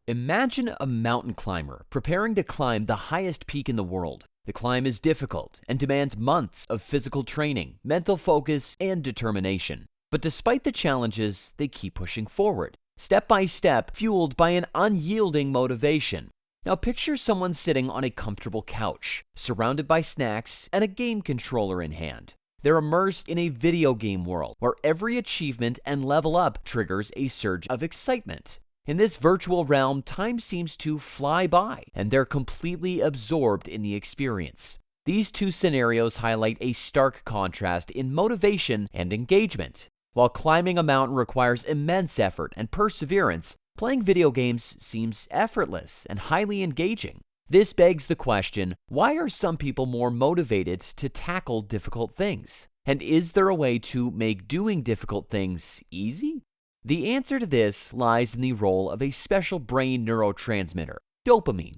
Imagine a mountain climber preparing to climb the highest peak in the world. The climb is difficult and demands months of physical training, mental focus, and determination. But despite the challenges, they keep pushing forward, step by step, fueled by an unyielding motivation. Now picture someone sitting on a comfortable couch, surrounded by snacks and a game controller in hand. They're immersed in a video game world where every achievement and level up triggers a surge of excitement. In this virtual realm, time seems to fly by, and they're completely absorbed in the experience. These two scenarios highlight a stark contrast in motivation and engagement. While climbing a mountain requires immense effort and perseverance, playing video games seems effortless and highly engaging. This begs the question, why are some people more motivated to tackle difficult things? And is there a way to make doing difficult things easy? The answer to this lies in the role of a special brain neurotransmitter, dopamine.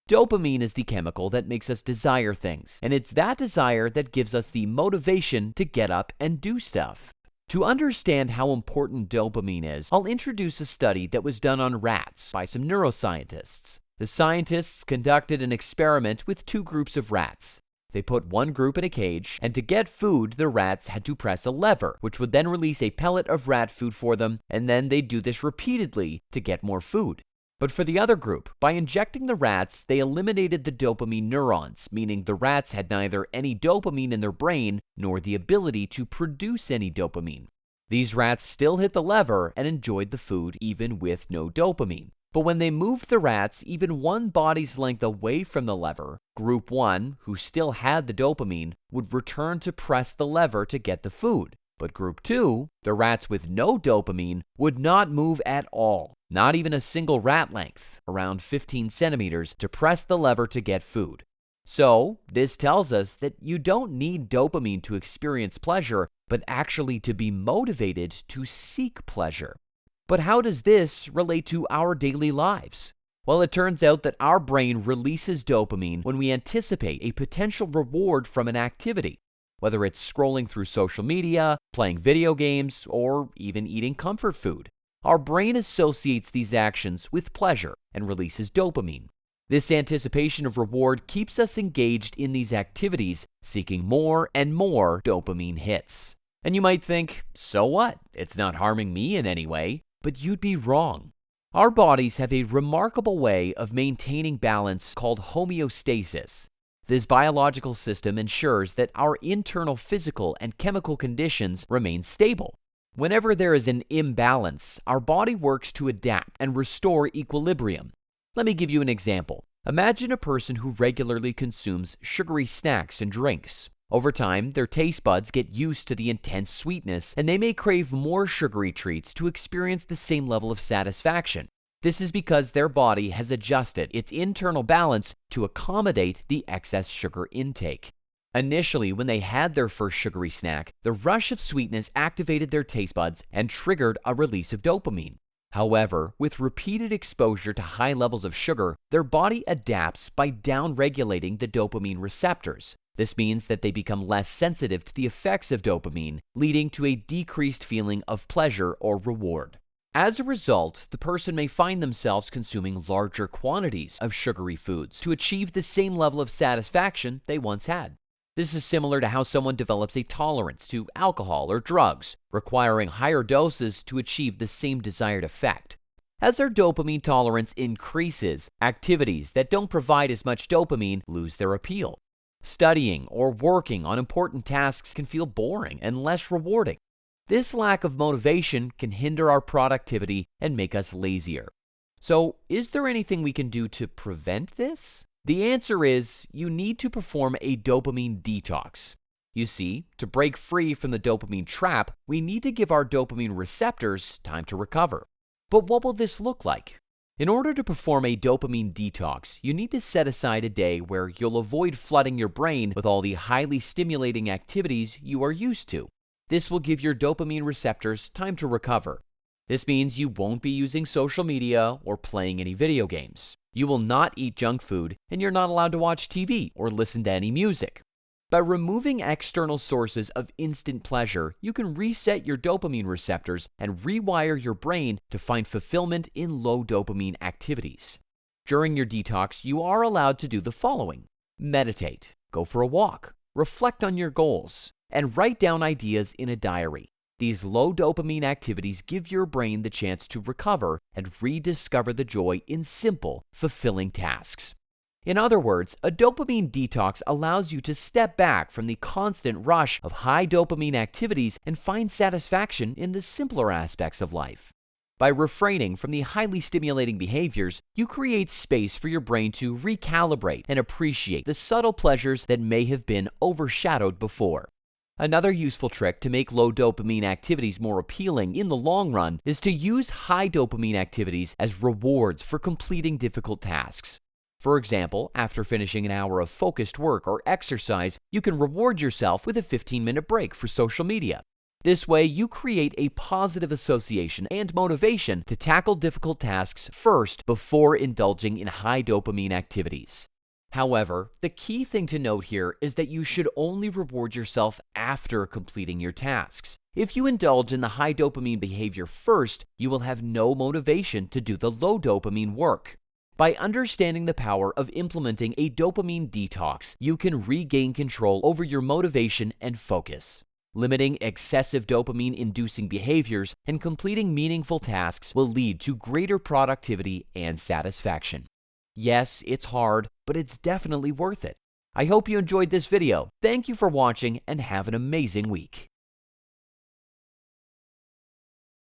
Dopamine is the chemical that makes us desire things, and it's that desire that gives us the motivation to get up and do stuff. To understand how important dopamine is, I'll introduce a study that was done on rats by some neuroscientists. The scientists conducted an experiment with two groups of rats. They put one group in a cage, and to get food, the rats had to press a lever, which would then release a pellet of rat food for them, and then they'd do this repeatedly to get more food. But for the other group, by injecting the rats, they eliminated the dopamine neurons, meaning the rats had neither any dopamine in their brain nor the ability to produce any dopamine. These rats still hit the lever and enjoyed the food even with no dopamine. But when they moved the rats even one body's length away from the lever, Group 1, who still had the dopamine, would return to press the lever to get the food. But Group 2, the rats with no dopamine, would not move at all, not even a single rat length, around 15 centimeters, to press the lever to get food. So, this tells us that you don't need dopamine to experience pleasure, but actually to be motivated to seek pleasure. But how does this relate to our daily lives? Well, it turns out that our brain releases dopamine when we anticipate a potential reward from an activity, whether it's scrolling through social media, playing video games, or even eating comfort food. Our brain associates these actions with pleasure and releases dopamine. This anticipation of reward keeps us engaged in these activities, seeking more and more dopamine hits. And you might think, so what? It's not harming me in any way. But you'd be wrong. Our bodies have a remarkable way of maintaining balance called homeostasis. This biological system ensures that our internal physical and chemical conditions remain stable. Whenever there is an imbalance, our body works to adapt and restore equilibrium. Let me give you an example. Imagine a person who regularly consumes sugary snacks and drinks. Over time, their taste buds get used to the intense sweetness, and they may crave more sugary treats to experience the same level of satisfaction. This is because their body has adjusted its internal balance to accommodate the excess sugar intake. Initially, when they had their first sugary snack, the rush of sweetness activated their taste buds and triggered a release of dopamine. However, with repeated exposure to high levels of sugar, their body adapts by downregulating the dopamine receptors. This means that they become less sensitive to the effects of dopamine, leading to a decreased feeling of pleasure or reward. As a result, the person may find themselves consuming larger quantities of sugary foods to achieve the same level of satisfaction they once had. This is similar to how someone develops a tolerance to alcohol or drugs, requiring higher doses to achieve the same desired effect. As our dopamine tolerance increases, activities that don't provide as much dopamine lose their appeal. Studying or working on important tasks can feel boring and less rewarding. This lack of motivation can hinder our productivity and make us lazier. So, is there anything we can do to prevent this? The answer is you need to perform a dopamine detox. You see, to break free from the dopamine trap, we need to give our dopamine receptors time to recover. But what will this look like? In order to perform a dopamine detox, you need to set aside a day where you'll avoid flooding your brain with all the highly stimulating activities you are used to. This will give your dopamine receptors time to recover. This means you won't be using social media or playing any video games. You will not eat junk food, and you're not allowed to watch TV or listen to any music. By removing external sources of instant pleasure, you can reset your dopamine receptors and rewire your brain to find fulfillment in low dopamine activities. During your detox, you are allowed to do the following: meditate, go for a walk, reflect on your goals, and write down ideas in a diary. These low dopamine activities give your brain the chance to recover and rediscover the joy in simple, fulfilling tasks. In other words, a dopamine detox allows you to step back from the constant rush of high dopamine activities and find satisfaction in the simpler aspects of life. By refraining from the highly stimulating behaviors, you create space for your brain to recalibrate and appreciate the subtle pleasures that may have been overshadowed before. Another useful trick to make low dopamine activities more appealing in the long run is to use high dopamine activities as rewards for completing difficult tasks. For example, after finishing an hour of focused work or exercise, you can reward yourself with a 15-minute break for social media. This way, you create a positive association and motivation to tackle difficult tasks first before indulging in high dopamine activities. However, the key thing to note here is that you should only reward yourself after completing your tasks. If you indulge in the high dopamine behavior first, you will have no motivation to do the low dopamine work. By understanding the power of implementing a dopamine detox, you can regain control over your motivation and focus. Limiting excessive dopamine-inducing behaviors and completing meaningful tasks will lead to greater productivity and satisfaction. Yes, it's hard, but it's definitely worth it. I hope you enjoyed this video. Thank you for watching and have an amazing week.